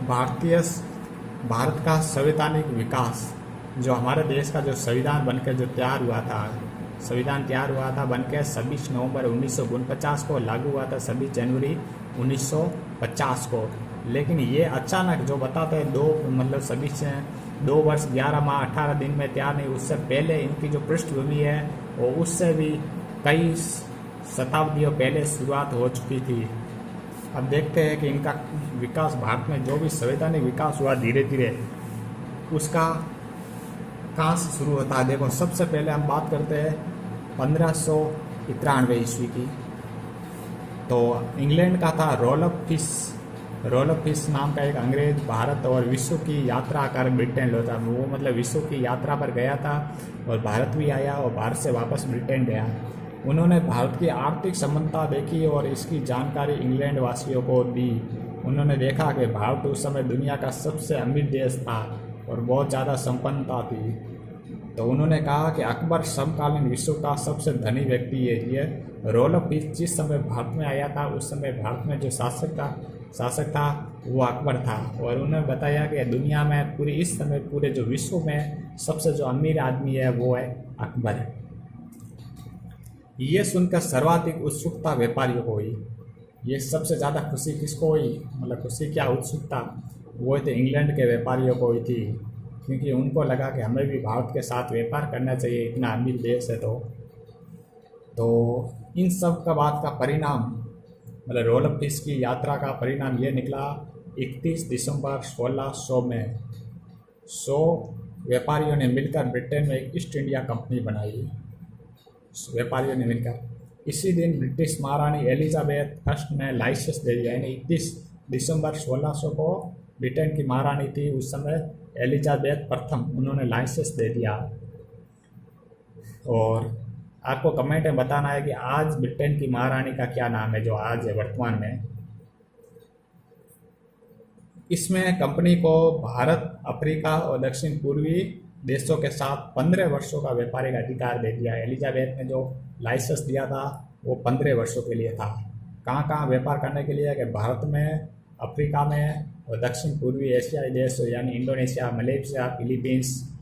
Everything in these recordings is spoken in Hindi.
भारत का संवैधानिक विकास, जो हमारे देश का जो संविधान बनकर जो तैयार हुआ था, संविधान तैयार हुआ था बनकर 26 नवंबर 1949 को, लागू हुआ था 26 जनवरी 1950 को। लेकिन ये अचानक जो बताते हैं 2 वर्ष 11 माह 18 दिन में तैयार नहीं, उससे पहले इनकी जो पृष्ठभूमि है वो उससे भी कई शताब्दियों पहले शुरुआत हो चुकी थी। अब देखते हैं कि इनका विकास, भारत में जो भी संवैधानिक विकास हुआ धीरे धीरे, उसका कहाँ से शुरू होता है। देखो, सबसे पहले हम बात करते हैं 1593 ईस्वी की। तो इंग्लैंड का था रोलफ फिश नाम का एक अंग्रेज भारत और विश्व की यात्रा कर ब्रिटेन लौटा। वो मतलब विश्व की यात्रा पर गया था और भारत भी आया और भारत से वापस ब्रिटेन गया। उन्होंने भारत की आर्थिक संबंधता देखी और इसकी जानकारी इंग्लैंड वासियों को दी। उन्होंने देखा कि भारत उस समय दुनिया का सबसे अमीर देश था और बहुत ज़्यादा संपन्नता थी। तो उन्होंने कहा कि अकबर समकालीन विश्व का सबसे धनी व्यक्ति है। ये रोलफ फिश जिस समय भारत में आया था, उस समय भारत में जो शासक था वो अकबर था। और उन्होंने बताया कि दुनिया में इस समय पूरे जो विश्व में सबसे जो अमीर आदमी है वो है अकबर। ये सुनकर सर्वाधिक उत्सुकता व्यापारियों को हुई। ये सबसे ज़्यादा खुशी किसको हुई, मतलब खुशी क्या, उत्सुकता, वो थे इंग्लैंड के व्यापारियों को हुई थी, क्योंकि उनको लगा कि हमें भी भारत के साथ व्यापार करना चाहिए, इतना अमीर देश है। तो इन सब का बात का परिणाम, मतलब रोलफ फिश की यात्रा का परिणाम ये निकला 31 दिसंबर 1600 में 100 व्यापारियों ने मिलकर ब्रिटेन में एक ईस्ट इंडिया कंपनी बनाई। व्यापारियों ने मिलकर इसी दिन ब्रिटिश महारानी एलिजाबेथ फर्स्ट ने लाइसेंस दे दिया। यानी 31 दिसंबर 1600 को ब्रिटेन की महारानी थी उस समय एलिजाबेथ प्रथम, उन्होंने लाइसेंस दे दिया। और आपको कमेंट में बताना है कि आज ब्रिटेन की महारानी का क्या नाम है, जो आज है वर्तमान में। इसमें कंपनी को भारत, अफ्रीका और दक्षिण पूर्वी देशों के साथ 15 वर्षों का व्यापारिक अधिकार दे दिया। एलिजाबेथ ने जो लाइसेंस दिया था वो 15 वर्षों के लिए था। कहाँ कहाँ व्यापार करने के लिए, कि भारत में, अफ्रीका में और दक्षिण पूर्वी एशियाई देश यानी इंडोनेशिया, मलेशिया, फिलीपींस।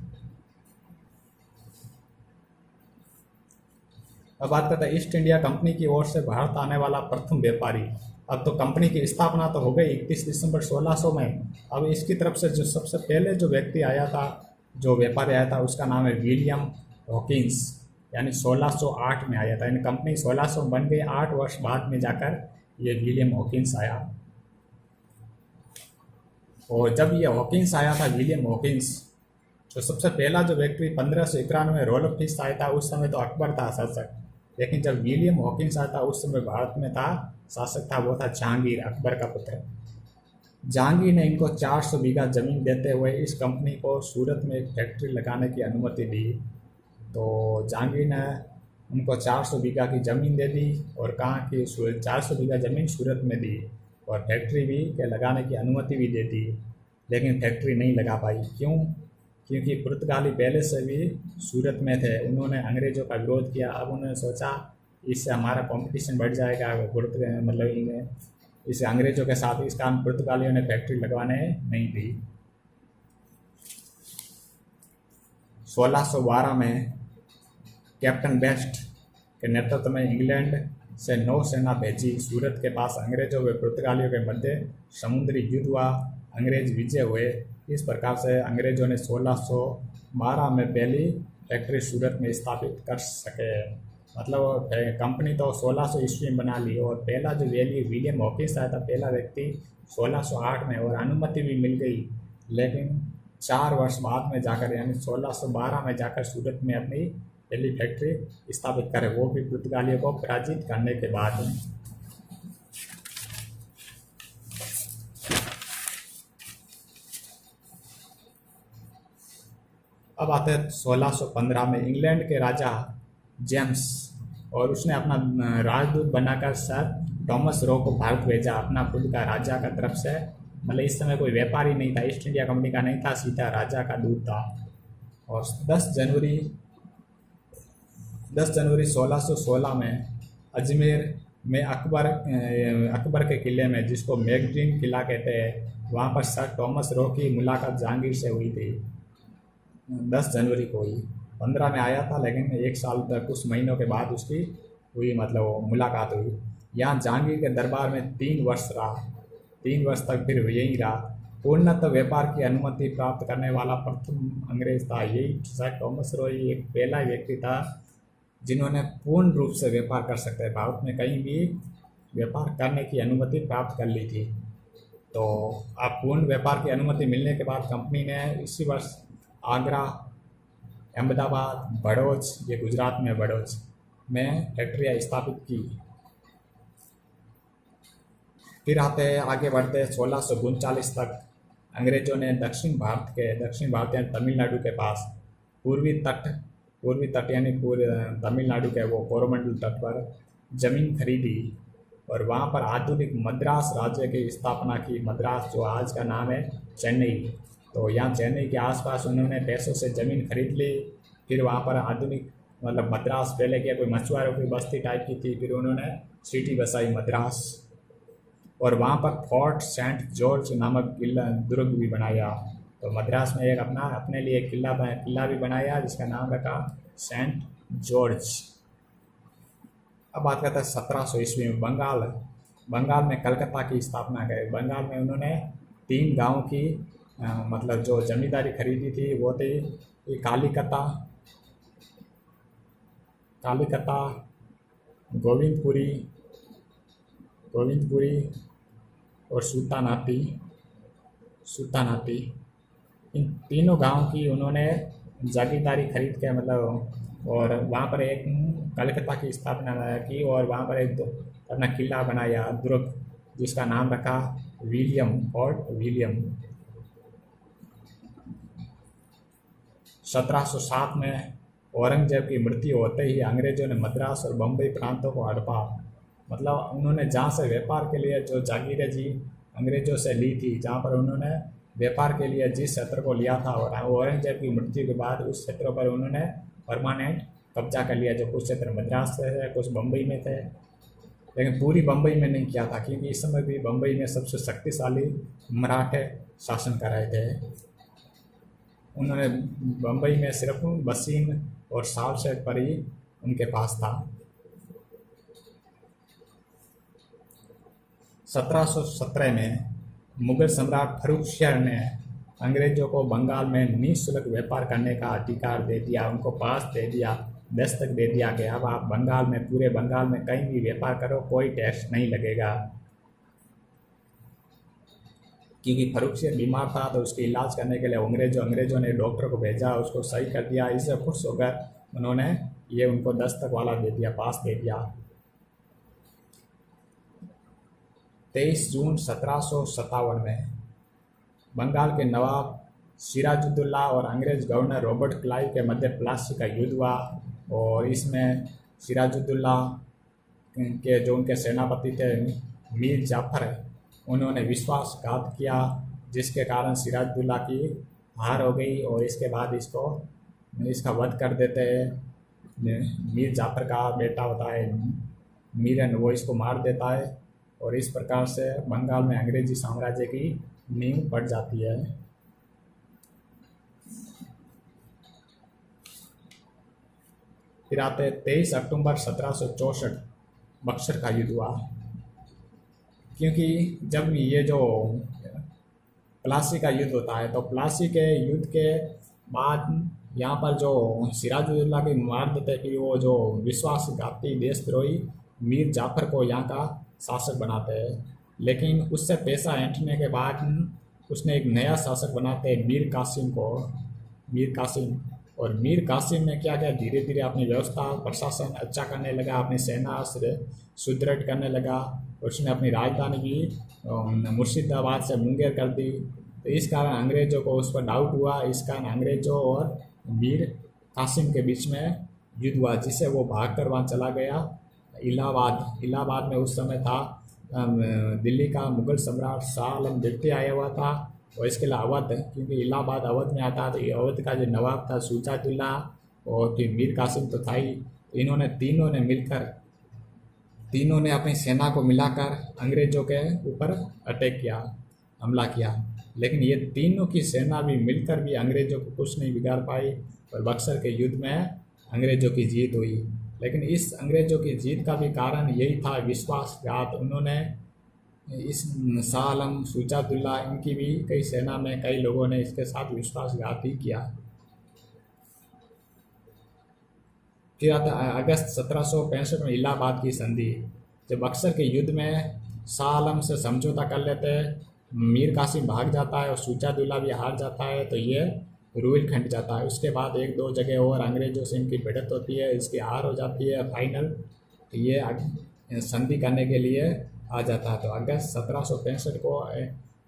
अब बात करते हैं ईस्ट इंडिया कंपनी की ओर से भारत आने वाला प्रथम व्यापारी। अब तो कंपनी की स्थापना तो हो गई 31 दिसंबर 1600 में। अब इसकी तरफ से जो सबसे पहले जो व्यक्ति आया था, जो व्यापारी आया था, उसका नाम है विलियम हॉकिंस, यानी 1608 में आया था। यानी कंपनी 1600 बन गई, 8 वर्ष बाद में जाकर ये विलियम हॉकिंस आया। और जब ये हॉकिंस आया था, विलियम हॉकिंस, जो सबसे पहला जो व्यक्ति 1591 में रोलफ फिश आया था, उस समय तो अकबर था शासक। लेकिन जब विलियम हॉकिंस आया था, उस समय भारत में था शासक था, वो था जहांगीर, अकबर का पुत्र। जहांगीर ने इनको 400 बीघा जमीन देते हुए इस कंपनी को सूरत में एक फैक्ट्री लगाने की अनुमति दी। तो जहांगीर ने उनको 400 बीघा की ज़मीन दे दी और कहा कि 400 बीघा ज़मीन सूरत में दी और फैक्ट्री भी के लगाने की अनुमति भी दे दी। लेकिन फैक्ट्री नहीं लगा पाई। क्यों? क्योंकि पुर्तगाली पहले से भी सूरत में थे, उन्होंने अंग्रेज़ों का विरोध किया। अब उन्होंने सोचा इससे हमारा कंपटीशन बढ़ जाएगा, मतलब इसे अंग्रेज़ों के साथ, इस कारण पुर्तगालियों ने फैक्ट्री लगवाने नहीं दी। 1612 में कैप्टन बेस्ट के नेतृत्व में इंग्लैंड से नौसेना भेजी। सूरत के पास अंग्रेज़ों व पुर्तगालियों के मध्य समुद्री युद्ध हुआ, अंग्रेज विजय हुए। इस प्रकार से अंग्रेज़ों ने 1612 में पहली फैक्ट्री सूरत में स्थापित कर सके। मतलब कंपनी तो 1600 ईस्वी में बना ली और पहला जो विलियम हॉकिंस आया था, पहला व्यक्ति 1608 में, और अनुमति भी मिल गई। लेकिन 4 वर्ष बाद में जाकर, यानी 1612 में जाकर सूरत में अपनी पहली फैक्ट्री स्थापित करे, वो भी पुर्तगालियों को पराजित करने के बाद। अब आते हैं 1615 में इंग्लैंड के राजा जेम्स, और उसने अपना राजदूत बनाकर सर थॉमस रो को भारत भेजा, अपना खुद का राजा का तरफ से। मतलब इस समय कोई व्यापारी नहीं था, ईस्ट इंडिया कंपनी का नहीं था, सीधा राजा का दूत था। और 10 जनवरी 1616 में अजमेर में अकबर के किले में, जिसको मैगजीन किला कहते हैं, वहाँ पर सर थॉमस रो की मुलाकात जहांगीर से हुई थी। 10 जनवरी को हुई। 15 में आया था, लेकिन 1 साल तक कुछ महीनों के बाद उसकी हुई, मतलब वो मुलाकात हुई। यहाँ जहांगीर के दरबार में 3 वर्ष रहा। 3 वर्ष तक फिर यहीं रहा। पूर्णतः व्यापार की अनुमति प्राप्त करने वाला प्रथम अंग्रेज था। यही सर थॉमस रो ही एक पहला व्यक्ति था जिन्होंने पूर्ण रूप से व्यापार कर सकते हैं, भारत में कहीं भी व्यापार करने की अनुमति प्राप्त कर ली थी। तो अब पूर्ण व्यापार की अनुमति मिलने के बाद कंपनी ने इसी वर्ष आगरा, अहमदाबाद, बड़ौज, ये गुजरात में बड़ौज में फैक्ट्रियाँ स्थापित की। फिर आते आगे बढ़ते 1639 तक अंग्रेजों ने दक्षिण भारत यानी तमिलनाडु के पास पूर्वी तट यानी पूरे तमिलनाडु के वो कोरोमंडल तट पर जमीन खरीदी और वहाँ पर आधुनिक मद्रास राज्य की स्थापना की। मद्रास जो आज का नाम है चेन्नई, तो यहाँ चेन्नई के आसपास उन्होंने पैसों से ज़मीन खरीद ली। फिर वहाँ पर आधुनिक, मतलब मद्रास पहले क्या कोई मछुआरों की बस्ती टाइप की थी, फिर उन्होंने सिटी बसाई मद्रास, और वहाँ पर फोर्ट सेंट जॉर्ज नामक दुर्ग भी बनाया। तो मद्रास में एक अपने लिए एक किला भी बनाया जिसका नाम रखा सेंट जॉर्ज। अब बात करते हैं 1700 ईस्वी में बंगाल में कलकत्ता की स्थापना करी। बंगाल में उन्होंने 3 गांव की मतलब जो जमींदारी खरीदी थी वो थी कालीकता, गोविंदपुरी और सुल्तानाती। इन तीनों गांव की उन्होंने जागीरदारी खरीद के, मतलब, और वहाँ पर एक कलकत्ता की स्थापना की और वहाँ पर एक अपना किला बनाया, दुर्ग, जिसका नाम रखा फोर्ट विलियम। 1707 में औरंगजेब की मृत्यु होते ही अंग्रेजों ने मद्रास और बम्बई प्रांतों को हड़पा। मतलब उन्होंने जहाँ से व्यापार के लिए जो जागीरें जी अंग्रेजों से ली थी, जहाँ पर उन्होंने व्यापार के लिए जिस क्षेत्र को लिया था, और औरंगजेब की मृत्यु के बाद उस क्षेत्रों पर उन्होंने परमानेंट कब्जा कर लिया। जो कुछ क्षेत्र मद्रास से थे, कुछ बम्बई में थे, लेकिन पूरी बम्बई में नहीं किया था, क्योंकि इस समय भी बम्बई में सबसे शक्तिशाली मराठे शासन कर रहे थे। उन्होंने बम्बई में सिर्फ बसीन और सालसेट पर ही उनके पास था। 1717 में मुगल सम्राट फर्रुखशियर ने अंग्रेजों को बंगाल में निःशुल्क व्यापार करने का अधिकार दे दिया। उनको पास दे दिया, दस्तक दे दिया कि अब आप बंगाल में, पूरे बंगाल में कहीं भी व्यापार करो, कोई टैक्स नहीं लगेगा। क्योंकि फर्रुखशियर बीमार था तो उसके इलाज करने के लिए अंग्रेजों ने डॉक्टर को भेजा, उसको सही कर दिया। इससे खुश होकर उन्होंने ये उनको दस्तक वाला दे दिया, पास दे दिया। 23 जून 1757 में बंगाल के नवाब सिराजुद्दौला और अंग्रेज गवर्नर रॉबर्ट क्लाइव के मध्य प्लासी का युद्ध हुआ, और इसमें सिराजुद्दौला के जो उनके सेनापति थे मीर जाफर, उन्होंने विश्वासघात किया, जिसके कारण सिराजुद्दौला की हार हो गई। और इसके बाद इसका वध कर देते हैं। मीर जाफर का बेटा होता है मीरन, वो इसको मार देता है, और इस प्रकार से बंगाल में अंग्रेजी साम्राज्य की नींव पड़ जाती है। फिर आते 23 अक्टूबर 1764 बक्सर का युद्ध हुआ। क्योंकि जब ये जो प्लासी का युद्ध होता है, तो प्लासी के युद्ध के बाद यहाँ पर जो सिराजुद्दौला की मार देते कि वो जो विश्वासघाती देशद्रोही मीर जाफर को यहाँ का शासक बनाते हैं, लेकिन उससे पैसा ऐंठने के बाद उसने एक नया शासक बनाते हैं मीर कासिम। और मीर कासिम ने क्या किया, धीरे धीरे अपनी व्यवस्था प्रशासन अच्छा करने लगा, अपनी सेना सुदृढ़ करने लगा। उसने अपनी राजधानी भी मुर्शिदाबाद से मुंगेर कर दी। तो इस कारण अंग्रेज़ों को उस पर डाउट हुआ। इस कारण अंग्रेज़ों और मीर कासिम के बीच में युद्ध हुआ, जिससे वो भाग कर वहाँ चला गया इलाहाबाद में। उस समय था दिल्ली का मुगल सम्राट शाह आलम द्वितीय आया हुआ था, और इसके लिए अवध, क्योंकि इलाहाबाद अवध में आता, तो अवध का जो नवाब था शुजाउद्दौला, और फिर मीर कासिम तो था ही। तीनों ने अपनी सेना को मिलाकर अंग्रेज़ों के ऊपर अटैक किया। हमला किया, लेकिन ये तीनों की सेना भी मिलकर भी अंग्रेज़ों को कुछ नहीं बिगाड़ पाई और बक्सर के युद्ध में अंग्रेज़ों की जीत हुई। लेकिन इस अंग्रेज़ों की जीत का भी कारण यही था विश्वासघात। उन्होंने इस शाह आलम, शुजाउद्दौला, इनकी भी कई सेना में कई लोगों ने इसके साथ विश्वासघात ही किया। फिर आता है अगस्त 1765 में इलाहाबाद की संधि। जब बक्सर के युद्ध में शाह आलम से समझौता कर लेते हैं, मीर कासिम भाग जाता है और शुजाउद्दौला भी हार जाता है, तो ये रुहिलखंड जाता है। उसके बाद एक दो जगह और अंग्रेज़ों से इनकी भिड़ंत होती है, इसकी हार हो जाती है। फाइनल ये संधि करने के लिए आ जाता है। तो अगस्त 1765 को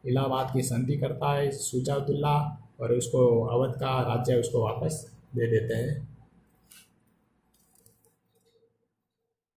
इलाहाबाद की संधि करता है शुजाउद्दौला और उसको अवध का राज्य उसको वापस दे देते हैं।